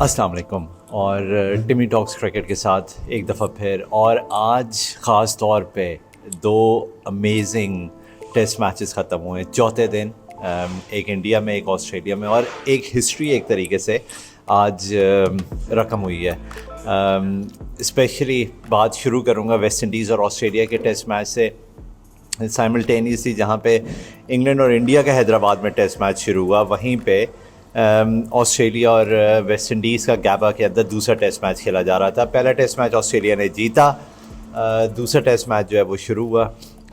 अस्सलाम वालेकुम और टिमी टॉक्स क्रिकेट के साथ एक दफ़ा फिर और आज ख़ास तौर पे दो अमेजिंग टेस्ट मैचेस ख़त्म हुए चौथे दिन। एक इंडिया में एक ऑस्ट्रेलिया में और एक हिस्ट्री एक तरीके से आज रकम हुई है। स्पेशली बात शुरू करूँगा वेस्ट इंडीज़ और ऑस्ट्रेलिया के टेस्ट मैच से साइमल्टेनियसली, जहाँ पे इंग्लैंड और इंडिया का हैदराबाद में टेस्ट मैच शुरू हुआ, वहीं पे ऑस्ट्रेलिया और वेस्ट इंडीज़ का गैबा के अंदर दूसरा टेस्ट मैच खेला जा रहा था। पहला टेस्ट मैच ऑस्ट्रेलिया ने जीता, दूसरा टेस्ट मैच जो है वो शुरू हुआ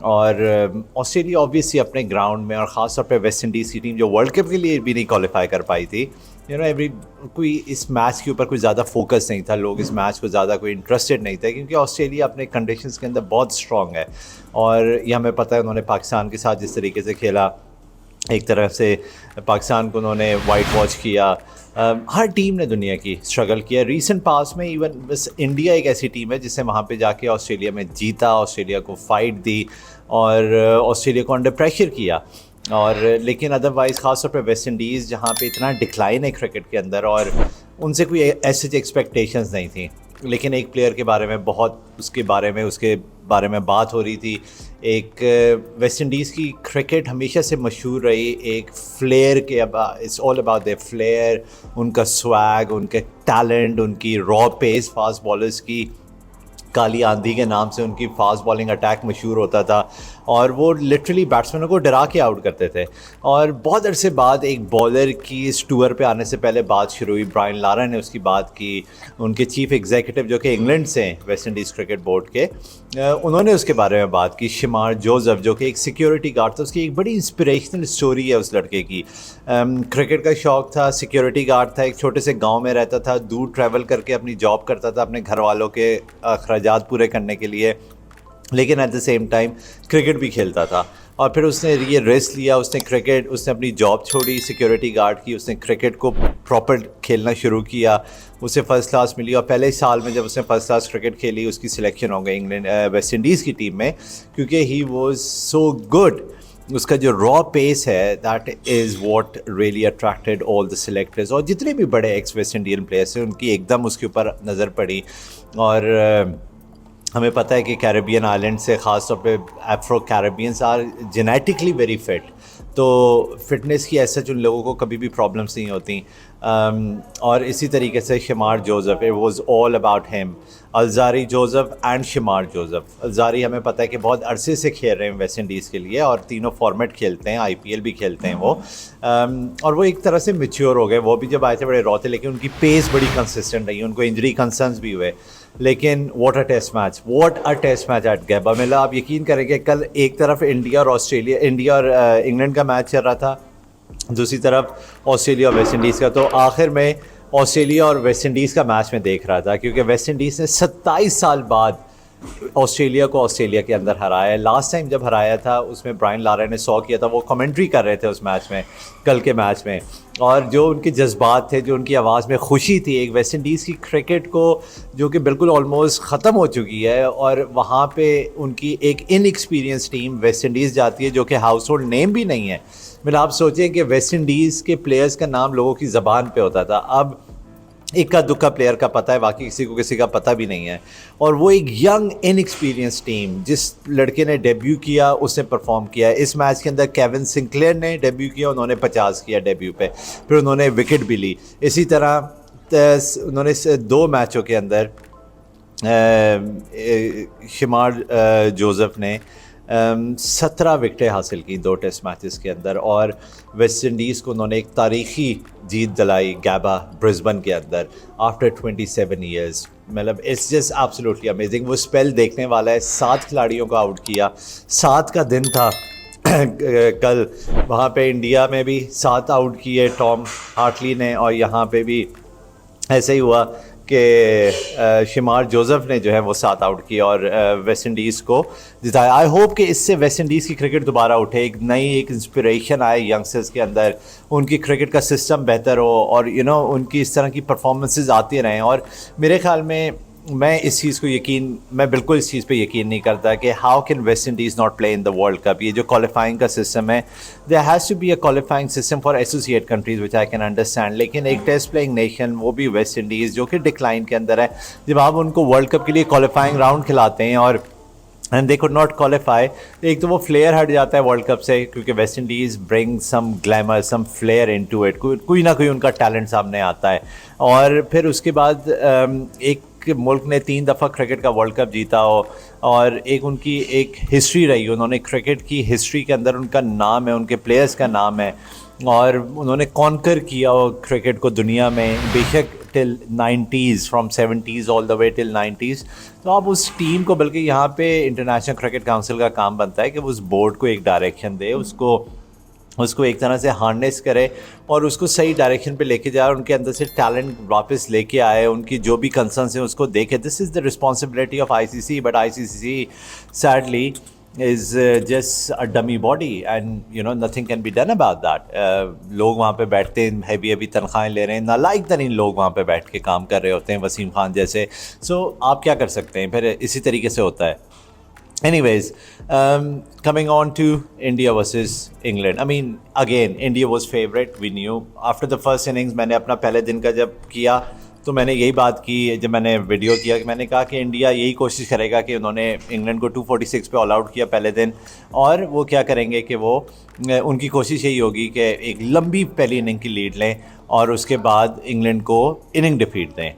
और ऑस्ट्रेलिया ऑब्वियसली अपने ग्राउंड में और ख़ास तौर पे वेस्ट इंडीज़ की टीम जो वर्ल्ड कप के लिए भी नहीं क्वालिफाई कर पाई थी, कोई इस मैच के ऊपर कोई ज़्यादा फोकस नहीं था, लोग इस मैच को ज़्यादा कोई इंटरेस्टेड नहीं थे क्योंकि ऑस्ट्रेलिया अपने कंडीशंस के अंदर बहुत स्ट्रॉन्ग है। और ये हमें पता है उन्होंने पाकिस्तान के साथ जिस तरीके से खेला, एक तरफ से पाकिस्तान को उन्होंने वाइट वॉच किया। हर टीम ने दुनिया की स्ट्रगल किया रिसेंट पास में। इवन बस इंडिया एक ऐसी टीम है जिसने वहाँ पे जाके ऑस्ट्रेलिया में जीता, ऑस्ट्रेलिया को फाइट दी और ऑस्ट्रेलिया को अंडर प्रेशर किया। और लेकिन अदरवाइज़ ख़ास तौर पे वेस्ट इंडीज़ जहाँ पे इतना डिक्लाइन है क्रिकेट के अंदर और उनसे कोई ऐसी एक्सपेक्टेशंस नहीं थी, लेकिन एक प्लेयर के बारे में उसके बारे में बात हो रही थी। एक वेस्ट इंडीज़ की क्रिकेट हमेशा से मशहूर रही एक फ्लेयर के it's all about their flair, उनका स्वैग, उनके टैलेंट, उनकी रॉ पेस, फास्ट बॉलर्स की काली आंधी के नाम से उनकी फास्ट बॉलिंग अटैक मशहूर होता था और वो लिटरली बैट्समैनों को डरा के आउट करते थे। और बहुत अरसे बाद एक बॉलर की इस टूर पे आने से पहले बात शुरू हुई, ब्रायन लारा ने उसकी बात की, उनके चीफ एग्जीक्यूटिव जो कि इंग्लैंड से हैं, वेस्ट इंडीज़ क्रिकेट बोर्ड के, उन्होंने उसके बारे में बात की। शमार जोसेफ जो कि एक सिक्योरिटी गार्ड था, उसकी एक बड़ी इंस्पिरेशनल स्टोरी है उस लड़के की। क्रिकेट का शौक़ था, सिक्योरिटी गार्ड था, एक छोटे से गाँव में रहता था, दूर ट्रैवल करके अपनी जॉब करता था अपने घर वालों के अखराजात पूरे करने के लिए, लेकिन eight the same time cricket भी खेलता था। और फिर उसने ये रिस्क लिया, उसने अपनी जॉब छोड़ी सिक्योरिटी गार्ड की, उसने क्रिकेट को प्रॉपर खेलना शुरू किया, उसे फ़र्स्ट क्लास मिली और पहले साल में जब उसने फ़र्स्ट क्लास क्रिकेट खेली उसकी सिलेक्शन हो गई वेस्ट इंडीज़ की टीम में, क्योंकि ही वाज सो गुड। उसका जो रॉ पेस है that is what really attracted all the selectors. और जितने भी बड़े एक्स वेस्ट इंडियन प्लेयर्स हैं उनकी एकदम उसके ऊपर नज़र पड़ी। और हमें पता है कि कैरेबियन आइलैंड से ख़ास तौर पे Afro Caribbeans are genetically very fit, तो फिटनेस की ऐसा उन लोगों को कभी भी प्रॉब्लम्स नहीं होती। और इसी तरीके से Shamar Joseph, it was all about him. Alzarri Joseph and Shamar Joseph. Alzarri हमें पता है कि बहुत अरसे से खेल रहे हैं वेस्ट इंडीज़ के लिए और तीनों फॉर्मेट खेलते हैं, IPL भी खेलते हैं वो। और वो एक तरह से मैच्योर हो गए, वो भी जब आए थे बड़े रॉ थे, लेकिन उनकी पेस बड़ी कंसिस्टेंट रही, उनको इंजरी कंसर्न्स भी हुए। लेकिन what a test match at Gabba. मतलब आप यकीन करेंगे कल एक तरफ इंडिया और इंग्लैंड का मैच चल रहा था, दूसरी तरफ ऑस्ट्रेलिया और वेस्ट इंडीज़ का। तो आखिर में ऑस्ट्रेलिया और वेस्ट इंडीज़ का मैच में देख रहा था क्योंकि वेस्ट इंडीज़ ने 27 साल बाद ऑस्ट्रेलिया को ऑस्ट्रेलिया के अंदर हराया। लास्ट टाइम जब हराया था उसमें ब्रायन लारा ने 100 किया था, वो कमेंट्री कर रहे थे उस मैच में, कल के मैच में। और जो उनके जज्बात थे, जो उनकी आवाज़ में खुशी थी, एक वेस्ट इंडीज़ की क्रिकेट को जो कि बिल्कुल ऑलमोस्ट ख़त्म हो चुकी है, और वहाँ पे उनकी एक इनएक्सपीरियंस टीम वेस्ट इंडीज़ जाती है जो कि हाउस होल्ड नेम भी नहीं है। मतलब आप सोचें कि वेस्ट इंडीज़ के प्लेयर्स का नाम लोगों की ज़बान पे होता था, अब इक्का दुक्का प्लेयर का पता है, बाकी किसी का पता भी नहीं है। और वो एक यंग इनएक्सपीरियंस टीम, जिस लड़के ने डेब्यू किया उसने परफॉर्म किया। इस मैच के अंदर केविन सिंक्लेयर ने डेब्यू किया, उन्होंने 50 किया डेब्यू पे, फिर उन्होंने विकेट भी ली। इसी तरह उन्होंने 2 मैचों के अंदर शमार जोसेफ ने 17 विकेटें हासिल की 2 टेस्ट मैचेस के अंदर, और वेस्ट इंडीज़ को उन्होंने एक तारीख़ी जीत दिलाई गैबा ब्रिस्बेन के अंदर आफ्टर 27 ईयर्स। मतलब इट्स जस्ट एब्सोल्युटली अमेजिंग। वो स्पेल देखने वाला है, 7 खिलाड़ियों को आउट किया, 7 का दिन था कल। वहाँ पे इंडिया में भी 7 आउट किए टॉम हार्टली ने, और यहाँ पे भी ऐसे ही हुआ कि शमार जोसेफ ने जो है वो 7 आउट किया और वेस्ट इंडीज़ को जिताया। आई होप कि इससे वेस्ट इंडीज़ की क्रिकेट दोबारा उठे, एक इंस्पिरेशन आए यंगस्टर्स के अंदर, उनकी क्रिकेट का सिस्टम बेहतर हो और उनकी इस तरह की परफॉर्मेंसेस आती रहें। और मेरे ख्याल में मैं इस चीज़ को मैं बिल्कुल इस चीज़ पे यकीन नहीं करता कि how can West Indies not play in the World Cup. ये जो क्वालिफाइंग का सिस्टम है, there has to be a qualifying system for associate countries which I can understand, लेकिन एक टेस्ट प्लेइंग नेशन वो भी वेस्ट इंडीज़ जो कि डिक्लाइन के अंदर है, जब आप उनको वर्ल्ड कप के लिए क्वालिफाइंग राउंड खिलाते हैं और and they could not qualify, एक तो वो फ्लेयर हट जाता है वर्ल्ड कप से, क्योंकि West Indies bring some glamour some flair into it, कोई ना कोई उनका टैलेंट सामने आता है। और फिर उसके बाद एक मुल्क ने 3 दफ़ा क्रिकेट का वर्ल्ड कप जीता हो और एक उनकी एक हिस्ट्री रही, उन्होंने क्रिकेट की हिस्ट्री के अंदर उनका नाम है, उनके प्लेयर्स का नाम है और उन्होंने कॉन्कर किया हो क्रिकेट को दुनिया में, बेशक till 90s, from 70s all the way till 90s। तो आप उस टीम को, बल्कि यहाँ पे इंटरनेशनल क्रिकेट काउंसिल का काम बनता है कि वो उस बोर्ड को एक डायरेक्शन दे, उसको एक तरह से हार्नेस करे और उसको सही डायरेक्शन पे लेके जाए और उनके अंदर से टैलेंट वापस लेके आए, उनकी जो भी कंसर्न्स हैं उसको देखे। This is the responsibility of ICC, but ICC sadly is just a dummy body and you know nothing can be done about that. लोग वहाँ पे बैठते हैं, हैवी तनख्वाहें ले रहे हैं, नालायक तरीन लोग वहाँ पे बैठ के काम कर रहे होते हैं, वसीम खान जैसे। सो आप क्या कर सकते हैं, फिर इसी तरीके से होता है। Anyways, coming on to India versus England. I mean, again, India was favorite. We knew after the first innings. मैंने अपना पहले दिन का जब किया तो मैंने यही बात की, जब मैंने वीडियो किया कि मैंने कहा कि इंडिया यही कोशिश करेगा कि उन्होंने इंग्लैंड को 246 पे ऑल आउट किया पहले दिन, और वो क्या करेंगे कि वो उनकी कोशिश यही होगी कि एक लंबी पहली इनिंग की लीड लें और उसके बाद इंग्लैंड को इनिंग डिफीट दें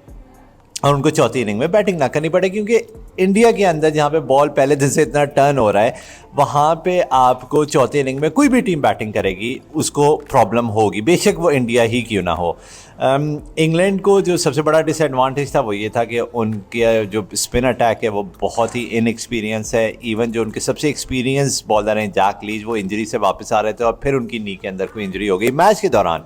और उनको चौथी इनिंग में बैटिंग ना करनी पड़े, क्योंकि इंडिया के अंदर जहाँ पे बॉल पहले दिन से इतना टर्न हो रहा है, वहाँ पे आपको चौथी इनिंग में कोई भी टीम बैटिंग करेगी उसको प्रॉब्लम होगी, बेशक वो इंडिया ही क्यों ना हो। इंग्लैंड को जो सबसे बड़ा डिसएडवांटेज था वो ये था कि उनके जो स्पिन अटैक है वो बहुत ही इनएक्सपीरियंस है। इवन जो उनके सबसे एक्सपीरियंस बॉलर हैं जैक लीच, वो इंजरी से वापस आ रहे थे और फिर उनकी नी के अंदर कोई इंजरी हो गई मैच के दौरान।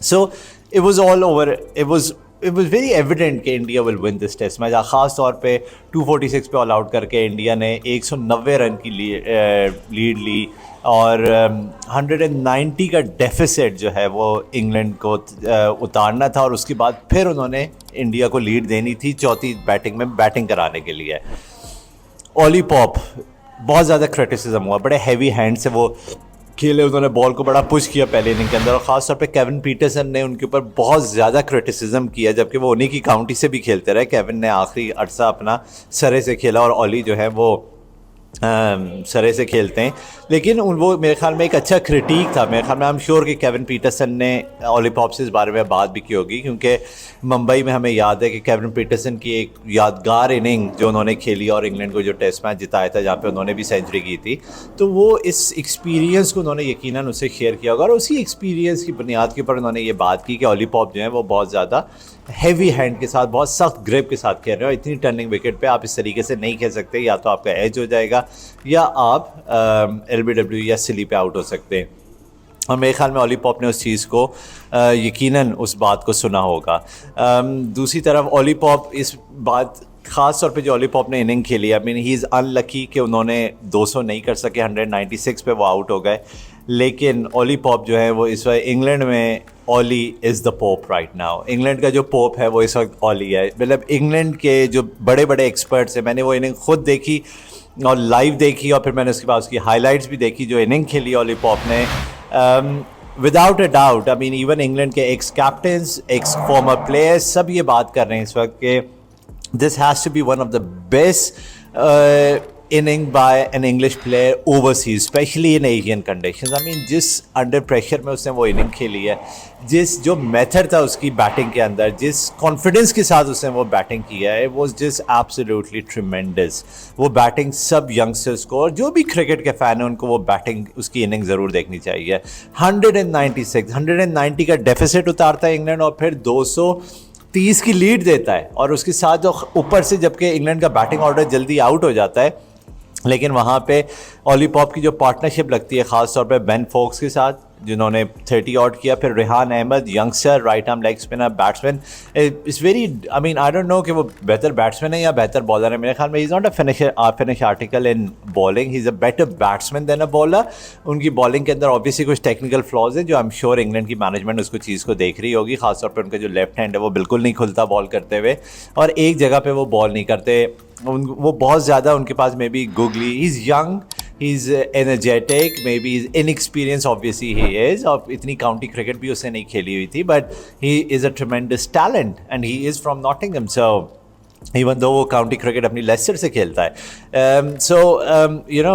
So it was all over, it was very evident कि India will win this test match. ख़ास तौर पे 246 पे ऑल आउट करके इंडिया ने 190 रन की लीड ली और 190 का डेफिसिट जो है वो इंग्लैंड को उतारना था और उसके बाद फिर उन्होंने इंडिया को लीड देनी थी चौथी बैटिंग में बैटिंग कराने के लिए। ओली पॉप बहुत ज़्यादा क्रिटिसिज्म हुआ, बड़े हैवी हैंड से वो खेले, उन्होंने बॉल को बड़ा पुश किया पहले इनिंग के अंदर और ख़ास तौर पे केविन पीटरसन ने उनके ऊपर बहुत ज़्यादा क्रिटिसिज्म किया, जबकि वो उन्हीं की काउंटी से भी खेलते रहे। केविन ने आखिरी अरसा अपना सरे से खेला और ओली जो है वो सरे से खेलते हैं, लेकिन वो मेरे ख्याल में एक अच्छा क्रिटिक था। मेरे ख्याल में आई एम श्योर कि केविन पीटरसन ने ओली पॉप से इस बारे में बात भी की होगी, क्योंकि मुंबई में हमें याद है कि केविन पीटरसन की एक यादगार इनिंग जो उन्होंने खेली और इंग्लैंड को जो टेस्ट मैच जिताया था जहाँ पे उन्होंने भी सेंचुरी की थी, तो वो इस एक्सपीरियंस को उन्होंने यकीनन उससे शेयर किया होगा और उसी एक्सपीरियंस की बुनियाद के ऊपर उन्होंने ये बात की कि ओली पॉप जो है वो बहुत ज़्यादा हैवी हैंड के साथ, बहुत सख्त ग्रिप के साथ खेल रहे हो। इतनी टर्निंग विकेट पे आप इस तरीके से नहीं खेल सकते, या तो आपका एज हो जाएगा या आप LBW या सिली पे आउट हो सकते हैं। और मेरे ख्याल में ओली पॉप ने उस चीज़ को यकीनन उस बात को सुना होगा। दूसरी तरफ ओली पॉप इस बात ख़ास तौर पे जो ओली पॉप ने इनिंग खेली, I mean he is unlucky कि उन्होंने 200 नहीं कर सके, 196 पे वो आउट हो गए, लेकिन ओली पॉप जो है वो इस वक्त इंग्लैंड में Ollie is the Pope right now. England का जो पोप है वो इस वक्त ओली है। मतलब इंग्लैंड के जो बड़े बड़े एक्सपर्ट्स हैं, मैंने वो इनिंग खुद देखी और लाइव देखी और फिर मैंने उसके बाद उसकी हाइलाइट्स भी देखी जो इनिंग खेली ओली पॉप ने। Without a doubt, I mean even England के ex captains, ex former players सब ये बात कर रहे हैं इस वक्त के this has to be one of the best inning by an English player overseas, especially in Asian conditions. I mean, जिस अंडर प्रेशर में उसने वो इनिंग खेली है, जिस जो मेथड था उसकी बैटिंग के अंदर, जिस कॉन्फिडेंस के साथ उसने वो बैटिंग किया है, वो जस्ट एब्सोल्युटली ट्रिमेंडस। वो बैटिंग सब यंगस्टर्स को और जो भी क्रिकेट के फ़ैन हैं उनको वो बैटिंग, उसकी इनिंग ज़रूर देखनी चाहिए। 190 का डेफिसिट उतारता है इंग्लैंड और फिर 230 की लीड देता है और उसके साथ जो ऊपर से, जबकि इंग्लैंड का बैटिंग ऑर्डर जल्दी आउट हो जाता है, लेकिन वहाँ पे ओली पॉप की जो पार्टनरशिप लगती है ख़ास तौर पे बेन फोक्स के साथ, जिन्होंने 30 आउट किया, फिर Rehan Ahmed youngster right arm leg spinner batsman, it's very I mean I don't know कि वो बेहतर बैट्समैन है या बेहतर बॉलर है, मेरे ख्याल में he is not a finish article in bowling, he is a better batsman than a bowler. उनकी बॉलिंग के अंदर ऑब्वियसली कुछ टेक्निकल फ्लॉज है जो आई एम श्योर इंग्लैंड की मैनेजमेंट उसको चीज़ को देख रही होगी, खासतौर पर उनका जो लेफ्ट हैंड है वो बिल्कुल नहीं खुलता बॉल करते हुए, और एक जगह पे वो बॉल नहीं करते, वो बहुत ज़्यादा उनके पास maybe googly, he is young, he's energetic, maybe he's inexperienced, obviously he is, और इतनी काउंटी क्रिकेट भी उसने नहीं खेली हुई थी, but he is a tremendous talent and he is from Nottingham, so even though वो काउंटी क्रिकेट अपनी लेस्टर से खेलता है, सो यू नो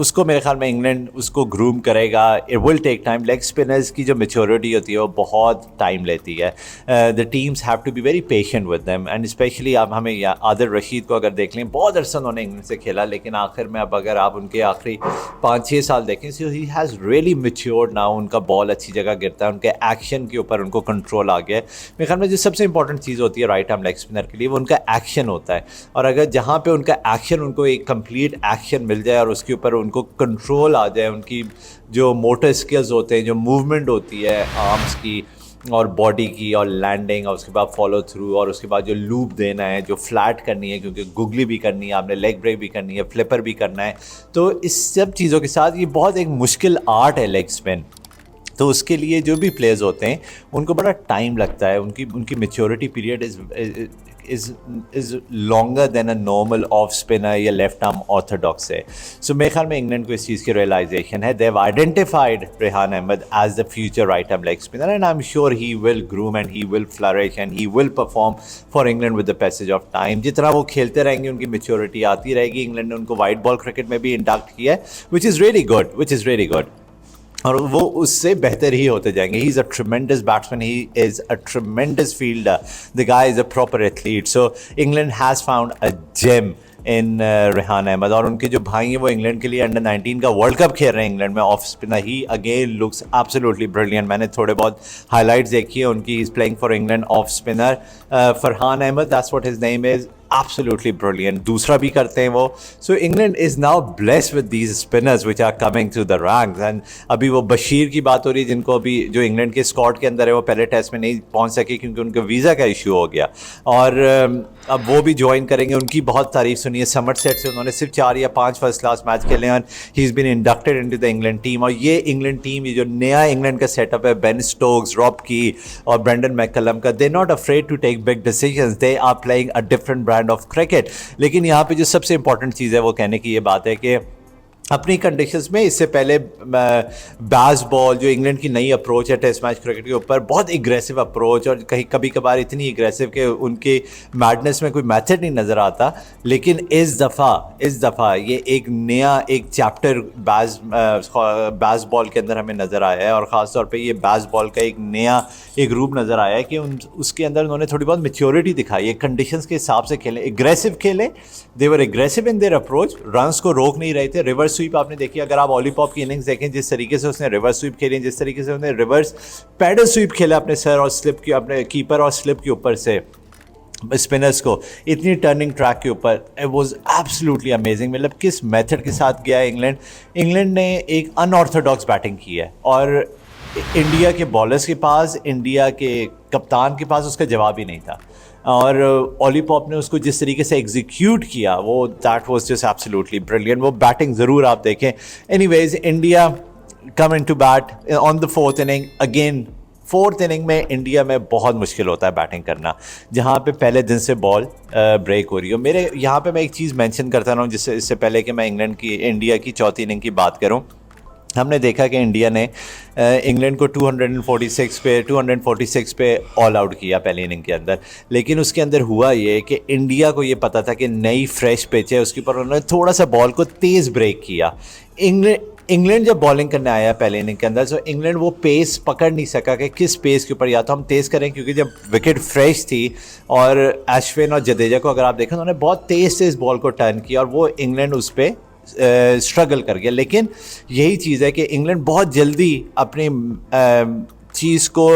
उसको मेरे ख्याल में इंग्लैंड उसको ग्रूम करेगा, it will take time. Leg spinners की जो मेच्योरिटी होती है वो बहुत टाइम लेती है, the teams have to be very patient with them, and specially आप हमें आदिल रशीद को अगर देख लें, बहुत अरसा उन्होंने इंग्लैंड से खेला, लेकिन आखिर में अब अगर आप उनके आखिरी 5-6 साल देखें, so he has really matured now, उनका बॉल अच्छी जगह गिरता है, उनके एक्शन के ऊपर उनको कंट्रोल आ गया है। मेरे ख्याल में जो सबसे इंपॉर्टेंट चीज़ होती है राइट आर्म लेग स्पिनर के लिए वो उनका एक्शन होता है, और अगर जहाँ पे उनका एक्शन, उनको एक कंप्लीट एक्शन मिल जाए और उसके ऊपर उनको कंट्रोल आ जाए, उनकी जो मोटर स्किल्स होते हैं, जो मूवमेंट होती है आर्म्स की और बॉडी की और लैंडिंग और उसके बाद फॉलो थ्रू और उसके बाद जो लूप देना है, जो फ्लैट करनी है, क्योंकि गुगली भी करनी है आपने, लेग ब्रेक भी करनी है, फ्लिपर भी करना है, तो इस सब चीज़ों के साथ ये बहुत एक मुश्किल आर्ट है लेग स्पिन। तो उसके लिए जो भी प्लेयर्स होते हैं उनको बड़ा टाइम लगता है, उनकी maturity period is longer than a normal off spinner या लेफ्ट आर्म ऑर्थोडॉक्स है। सो मेरे ख्याल में इंग्लैंड को इस चीज़ की रियलाइजेशन है, they have identified Rehan Ahmed as the future right arm leg spinner, and I am sure he will groom and he will flourish and he will perform for England with the passage of time. जितना वो खेलते रहेंगे उनकी maturity आती रहेगी। England ने उनको white ball cricket में भी इंडक्ट किया है, विच इज़ रियली गुड, और वो उससे बेहतर ही होते जाएंगे। He is a tremendous batsman, he is a tremendous fielder, the guy is a proper athlete. So England has found a gem in Rehan Ahmed, और उनके जो भाई हैं वो इंग्लैंड के लिए अंडर 19 का वर्ल्ड कप खेल रहे हैं इंग्लैंड में off spinner. He again looks absolutely brilliant, मैंने थोड़े बहुत हाइलाइट्स देखी है उनकी, is playing for England off spinner. Farhan Ahmed, that's what his name is, absolutely brilliant, दूसरा भी करते हैं वो। So England is now blessed with these spinners which are coming through the ranks, and अभी वो बशीर की बात हो रही है, जिनको अभी जो इंग्लैंड के स्क्वाड के अंदर है, वो पहले टेस्ट में नहीं पहुंच सके क्योंकि उनके वीज़ा का इशू हो गया, और अब वो भी ज्वाइन करेंगे। उनकी बहुत तारीफ सुनी है, समरसेट से उन्होंने सिर्फ 4 या 5 फर्स्ट क्लास मैच खेले हैं, he is been inducted into the England team. और ये इंग्लैंड टीम, ये जो नया इंग्लैंड का सेटअप है, बेन स्टोक्स, रॉब की और ब्रेंडन मैकलम का, they not afraid to take big decisions, they are playing a different brand of cricket. लेकिन यहाँ पे जो सबसे इंपॉर्टेंट चीज़ है वो कहने की ये बात है कि अपनी कंडीशंस में इससे पहले बैस बॉल, जो इंग्लैंड की नई अप्रोच है टेस्ट मैच क्रिकेट के ऊपर, बहुत एग्रेसिव अप्रोच, और कहीं कभी कभार इतनी एग्रेसिव कि उनके मैडनेस में कोई मेथड नहीं नज़र आता। लेकिन इस दफ़ा ये एक नया एक चैप्टर बैस बॉल के अंदर हमें नज़र आया है, और ख़ास तौर पे ये बैस बॉल का एक नया एक रूप नज़र आया है कि उसके अंदर उन्होंने थोड़ी बहुत मेच्योरिटी दिखाई है, कंडीशंस के हिसाब से खेले, एग्रेसिव खेले, they were aggressive in their approach, runs को रोक नहीं रहे थे। रिवर्स स्वीप आपने देखी, अगर आप ओली पॉप की इनिंग्स देखें, जिस तरीके से उसने रिवर्स स्वीप खेली, जिस तरीके से उसने रिवर्स पैडल स्वीप खेला अपने सर और स्लिप की, अपने कीपर और स्लिप के ऊपर से स्पिनर्स को, इतनी टर्निंग ट्रैक के ऊपर, इट वाज एब्सोल्युटली अमेजिंग। मतलब किस मेथड के साथ गया है इंग्लैंड ने एक अनऑर्थोडॉक्स बैटिंग की है, और इंडिया के बॉलर्स के पास, इंडिया के कप्तान के पास उसका जवाब ही नहीं था, और ओली पॉप ने उसको जिस तरीके से एग्जीक्यूट किया, वो that was just absolutely brilliant. वो बैटिंग ज़रूर आप देखें। Anyways, India come in to bat on the 4th inning again. 4th inning में इंडिया में बहुत मुश्किल होता है बैटिंग करना, जहाँ पे पहले दिन से बॉल ब्रेक हो रही हो। मेरे यहाँ पे मैं एक चीज़ मेंशन करता रहा हूँ, जिससे इससे पहले कि मैं इंडिया की 4th इनिंग की बात करूँ। हमने देखा कि इंडिया ने इंग्लैंड को 246 पे ऑल आउट किया पहली इनिंग के अंदर, लेकिन उसके अंदर हुआ ये कि इंडिया को ये पता था कि नई फ्रेश पिच है, उसके ऊपर उन्होंने थोड़ा सा बॉल को तेज़ ब्रेक किया। इंग्लैंड जब बॉलिंग करने आया पहले इनिंग के अंदर, तो इंग्लैंड वो पेस पकड़ नहीं सका कि किस पेस के ऊपर या तो हम तेज़ करें, क्योंकि जब विकेट फ्रेश थी, और अश्विन और जडेजा को अगर आप देखें, उन्होंने बहुत तेज़ बॉल को टर्न किया, और वो इंग्लैंड उस पर स्ट्रगल कर गया। लेकिन यही चीज़ है कि इंग्लैंड बहुत जल्दी अपनी चीज़ को,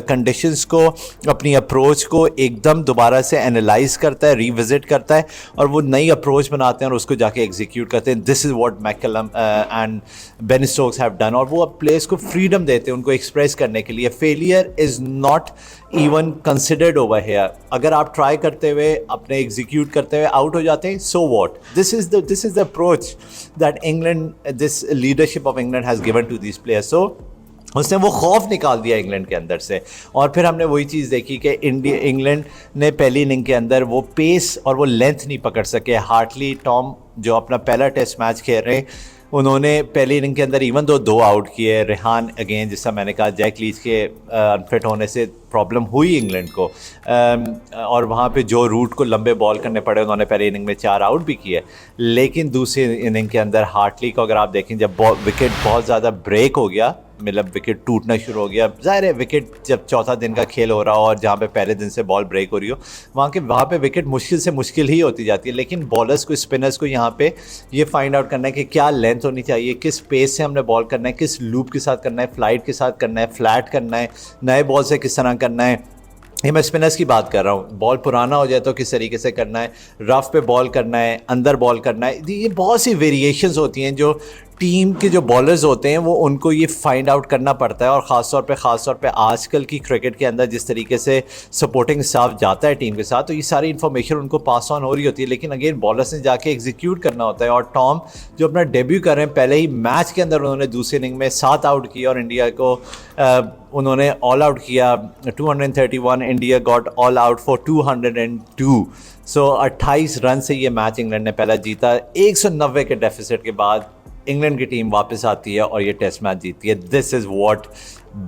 कंडीशंस को, अपनी अप्रोच को एकदम दोबारा से एनालाइज करता है, रिविजिट करता है और वो नई अप्रोच बनाते हैं और उसको जाके एग्जीक्यूट करते हैं. This is what McCullum and Ben Stokes have done. और वो अब प्लेयर्स को फ्रीडम देते हैं उनको एक्सप्रेस करने के लिए. Failure is not even considered over here. अगर आप ट्राई करते हुए अपने एग्जीक्यूट करते हुए आउट हो जाते हैं, so what. This is the approach that England, this leadership of England has given to this players. सो उसने वो खौफ निकाल दिया इंग्लैंड के अंदर से. और फिर हमने वही चीज़ देखी कि इंग्लैंड ने पहली इनिंग के अंदर वो पेस और वो लेंथ नहीं पकड़ सके. हार्टली टॉम जो अपना पहला टेस्ट मैच खेल रहे हैं, उन्होंने पहली इनिंग के अंदर इवन दो आउट किए. रेहान अगेन, जिसका मैंने कहा, जैक लीच के अनफिट होने से प्रॉब्लम हुई इंग्लैंड को, और वहाँ पे जो रूट को लंबे बॉल करने पड़े, उन्होंने पहले इनिंग में 4 आउट भी किए. लेकिन दूसरी इनिंग के अंदर हार्टली को अगर आप देखें, जब विकेट बहुत ज़्यादा ब्रेक हो गया, मतलब विकेट टूटना शुरू हो गया. ज़ाहिर है विकेट जब चौथा दिन का खेल हो रहा हो और जहाँ पे पहले दिन से बॉल ब्रेक हो रही हो, वहाँ पे विकेट मुश्किल से मुश्किल ही होती जाती है. लेकिन बॉलर्स को, स्पिनर्स को यहाँ पे ये फाइंड आउट करना है कि क्या लेंथ होनी चाहिए, किस पेस से हमने बॉल करना है, किस लूप के साथ करना है, फ्लाइट के साथ करना है, फ्लैट करना है, नए बॉल से किस तरह करना है. ये मैं स्पिनर्स की बात कर रहा हूँ. बॉल पुराना हो जाए तो किस तरीके से करना है, रफ पे बॉल करना है, अंदर बॉल करना है. ये बहुत सी वेरिएशंस होती हैं जो टीम के जो बॉलर्स होते हैं वो उनको ये फाइंड आउट करना पड़ता है. और ख़ास तौर पे आजकल की क्रिकेट के अंदर जिस तरीके से सपोर्टिंग स्टाफ जाता है टीम के साथ, तो ये सारी इन्फॉर्मेशन उनको पास ऑन हो रही होती है. लेकिन अगेन बॉलर्स ने जाके एग्जीक्यूट करना होता है. और टॉम जो अपना डेब्यू कर रहे हैं, पहले ही मैच के अंदर उन्होंने दूसरी इनिंग में 7 आउट किया और इंडिया को उन्होंने ऑल आउट किया. 231, India got all out for 202. So 28 run से ये मैच इंग्लैंड ने पहला जीता. 190 के डेफिसिट के बाद इंग्लैंड की टीम वापस आती है और ये टेस्ट मैच जीतती है. This is what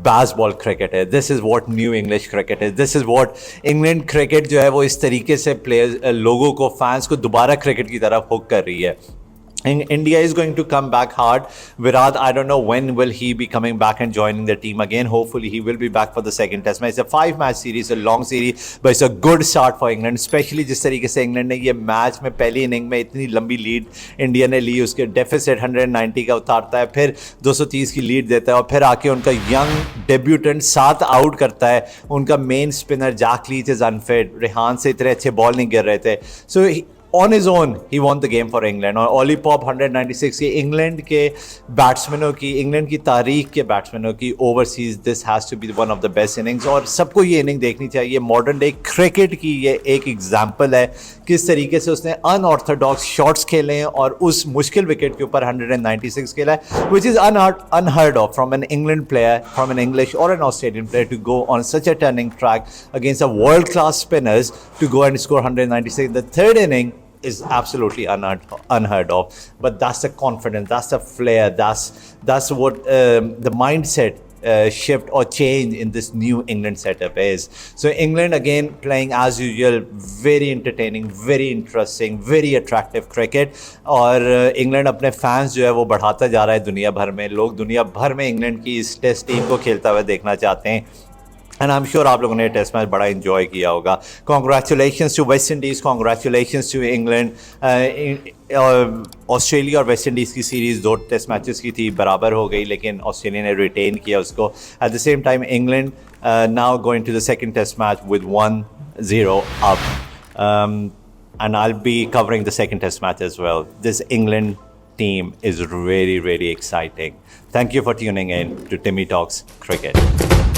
Bazball cricket है. This is what new English cricket है. This is what England cricket जो है वो इस तरीके से प्लेयर्स, लोगों को, फैंस को दोबारा क्रिकेट की तरफ हुक कर रही है. India is going to come back hard. Virat, I don't know when will he be coming back and joining the team again. Hopefully he will be back for the second test match. It's a 5-match series, a long series, but it's a good start for England. Especially जिस तरीके से England ने ये match में पहली inning में इतनी लंबी लीड इंडिया ने ली, उसके डेफिसिट 190 का उतारता है, फिर 230 की लीड देता है और फिर आके उनका यंग डेब्यूटेंट 7 आउट करता है. उनका main spinner Jack Leach is unfit. Rehan से इतने अच्छे बॉल नहीं गिर रहे थे. So on his own he won the game for England. और ओली पॉप 196 की इंग्लैंड के बैट्समैनों की, इंग्लैंड की तारीख के बैट्समैनों की overseas, this has to be one of the best innings. और सबको ये इनिंग देखनी चाहिए. मॉडर्न डे क्रिकेट की ये एक एग्जाम्पल है किस तरीके से उसने अनऑर्थोडॉक्स शॉट्स खेले हैं और उस मुश्किल विकेट के ऊपर 196 खेला है, which is unheard of from an England player, from an English और an Australian player to go on such a turning track against a world class spinners to go and score 196. The third inning is absolutely unheard of, but that's the confidence, that's the flair, that's what the mindset shift or change in this new England setup is. So England again playing as usual, very entertaining, very interesting, very attractive cricket. और England अपने fans जो है वो बढ़ाता जा रहा है दुनिया भर में. लोग दुनिया भर में इंग्लैंड की इस टेस्ट टीम को खेलता हुआ देखना चाहते हैं. एंड आई एम श्योर आप लोगों ने टेस्ट मैच बड़ा इन्जॉय किया होगा. Congratulations to West Indies, congratulations to England. Australia और वेस्ट इंडीज़ की सीरीज़ 2 टेस्ट मैचेस की थी, बराबर हो गई, लेकिन ऑस्ट्रेलिया ने रिटेन किया उसको. At the same time England now going to the second test match with 1-0 up. And I'll be covering the second test match as well. This England team is really, really exciting. Thank you for tuning in to Timmy Talks Cricket.